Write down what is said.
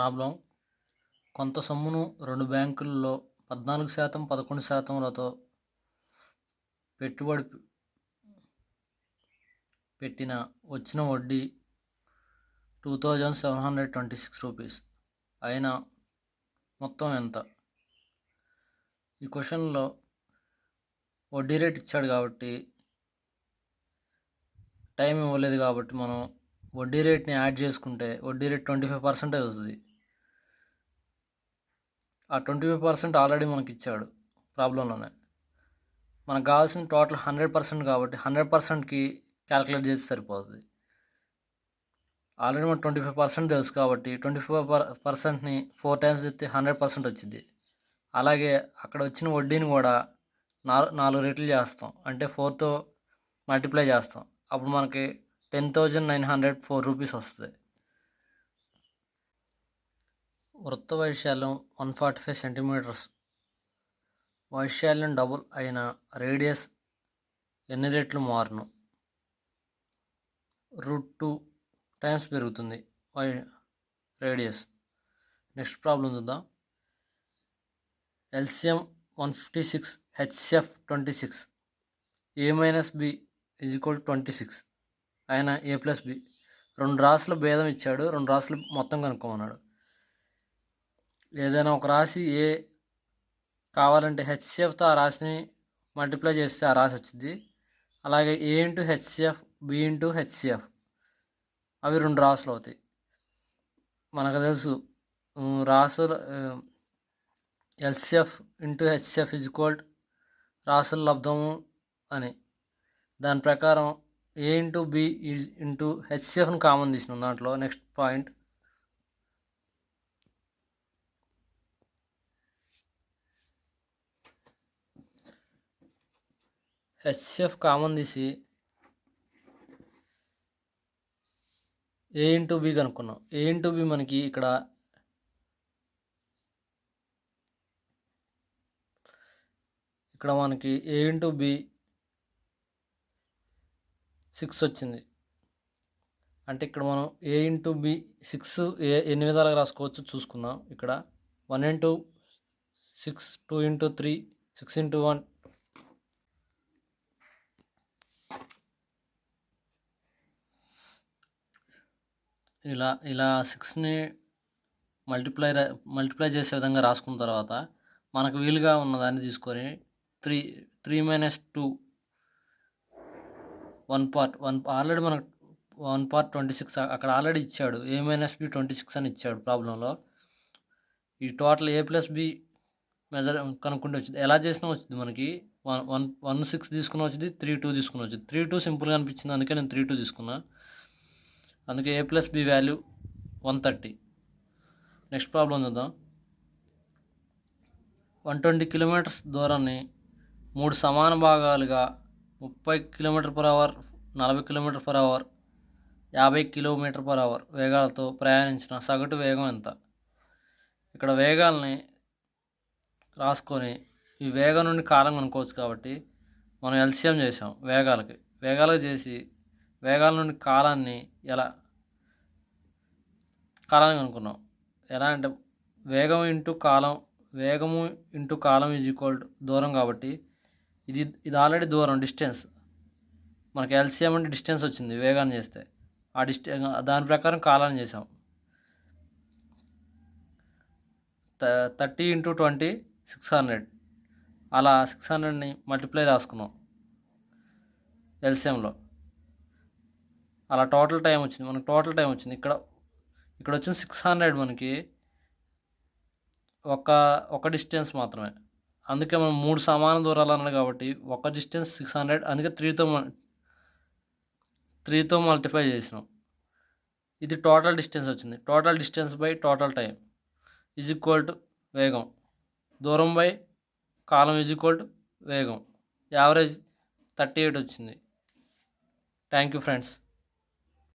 Problem కొంత సొమ్మును 2 బ్యాంకుల్లో 14% 11%లతో పెట్టుబడి పెట్టిన వచ్చిన వడ్డీ 2726 రూపీస్ అయినా మొత్తం ఎంత? ఈ క్వశ్చన్లో వడ్డీ రేట్ ఇచ్చాడు కాబట్టి టైం ఇవ్వలేదు కాబట్టి మనం వడ్డీ రేట్ని యాడ్ చేసుకుంటే వడ్డీ రేట్ 25% వస్తుంది. ఆ 25% ఆల్రెడీ మనకి ఇచ్చాడు ప్రాబ్లంలోనే. మనకు కావాల్సిన టోటల్ 100% కాబట్టి 100%కి క్యాలిక్యులేట్ చేసి సరిపోతుంది. ఆల్రెడీ మనకు 25% తెలుసు కాబట్టి 25%ని 4 టైమ్స్ చెప్తే 100% వచ్చింది. అలాగే అక్కడ వచ్చిన వడ్డీని కూడా 4 రెట్లు చేస్తాం, అంటే 4తో మల్టిప్లై చేస్తాం. అప్పుడు మనకి 10,904 రూపీస్ వస్తుంది. వృత్త వైశాల్యం 145 సెంటీమీటర్స్. వైశాల్యం డబుల్ అయిన రేడియస్ ఎన్ని రెట్లు మారును? √2 టైమ్స్ పెరుగుతుంది రేడియస్. నెక్స్ట్ ప్రాబ్లం చూద్దాం. ఎల్సిఎం 156, హెచ్సిఎఫ్ 26, a-b = 26 అయిన a+b. 2 రాశుల భేదం ఇచ్చాడు, 2 రాశులు మొత్తం కనుక్కోమన్నాడు. ఏదైనా ఒక రాశి ఏ కావాలంటే హెచ్సిఎఫ్తో ఆ రాశిని మల్టిప్లై చేస్తే ఆ రాశి వచ్చింది. అలాగే a into HCF, b into HCF, అవి 2 రాశులు అవుతాయి. మనకు తెలుసు రాశులు ఎల్సిఎఫ్ ఇంటూ హెచ్సిఎఫ్ = రాశుల లబ్ధము అని. దాని ప్రకారం a ఇంటూ b ఇంటూ హెచ్సిఎఫ్ని కామన్ తీసినాం దాంట్లో. నెక్స్ట్ పాయింట్, హెచ్సిఎఫ్ కామన్ తీసి a ఇంటూ b కనుక్కున్నాం. a ఇంటూ b మనకి ఇక్కడ మనకి a ఇంటూ b 6 వచ్చింది. అంటే ఇక్కడ మనం a ఇంటూ b 6 ఎన్ని విధాలుగా రాసుకోవచ్చు చూసుకుందాం. ఇక్కడ 1 ఇంటూ 6, 2 ఇంటూ 3, 6 ఇంటూ 1, ఇలా 6ని మల్టిప్లై చేసే విధంగా రాసుకున్న తర్వాత మనకు వీలుగా ఉన్నదాన్ని తీసుకొని 3 - 2 1 పార్ట్ ఆల్రెడీ మనకు 1 పార్ట్ 26 అక్కడ ఆల్రెడీ ఇచ్చాడు. a - b 26 అని ఇచ్చాడు ప్రాబ్లంలో. ఈ టోటల్ a+b మెజర్ కనుక్కుంటే వచ్చింది. ఎలా చేసినా వచ్చింది మనకి. 1 6 తీసుకుని వచ్చింది, 3 2 తీసుకుని వచ్చింది. 3 2 సింపుల్గా అనిపించింది, అందుకే నేను 3 2 తీసుకున్నా. అందుకే a+b వాల్యూ 130. నెక్స్ట్ ప్రాబ్లం చూద్దాం. 120 కిలోమీటర్స్ దూరాన్ని 3 సమాన భాగాలుగా 30 km/h, 40 km/h, 50 km/h వేగాలతో ప్రయాణించిన సగటు వేగం ఎంత? ఇక్కడ వేగాల్ని రాసుకొని ఈ వేగం నుండి కాలం కనుక్కోవచ్చు కాబట్టి మనం ఎల్సిఎం చేసాం. వేగాలకు చేసి వేగాల నుండి కాలాన్ని కనుక్కున్నాం. ఎలా అంటే వేగము ఇంటూ కాలం = దూరం కాబట్టి ఇది ఆల్రెడీ దూరం, డిస్టెన్స్. మనకి ఎల్సిఎం అంటే డిస్టెన్స్ వచ్చింది వేగాన్ని చేస్తే. ఆ దాని ప్రకారం కాలాన్ని చేసాం. 30 × 20 600. అలా 600ని మల్టిప్లై రాసుకున్నాం ఎల్సిఎంలో. అలా టోటల్ టైం వచ్చింది. ఇక్కడ వచ్చిన 600 మనకి ఒక డిస్టెన్స్ మాత్రమే. అందుకే మనం 3 సమాన దూరాలు అన్నాడు కాబట్టి ఒక డిస్టెన్స్ 600, అందుకే 3తో మల్టిప్లై చేసినాం. ఇది టోటల్ డిస్టెన్స్ వచ్చింది. Total distance by total time = వేగం. దూరం బై కాలం = వేగం. యావరేజ్ 38 వచ్చింది. Thank you friends.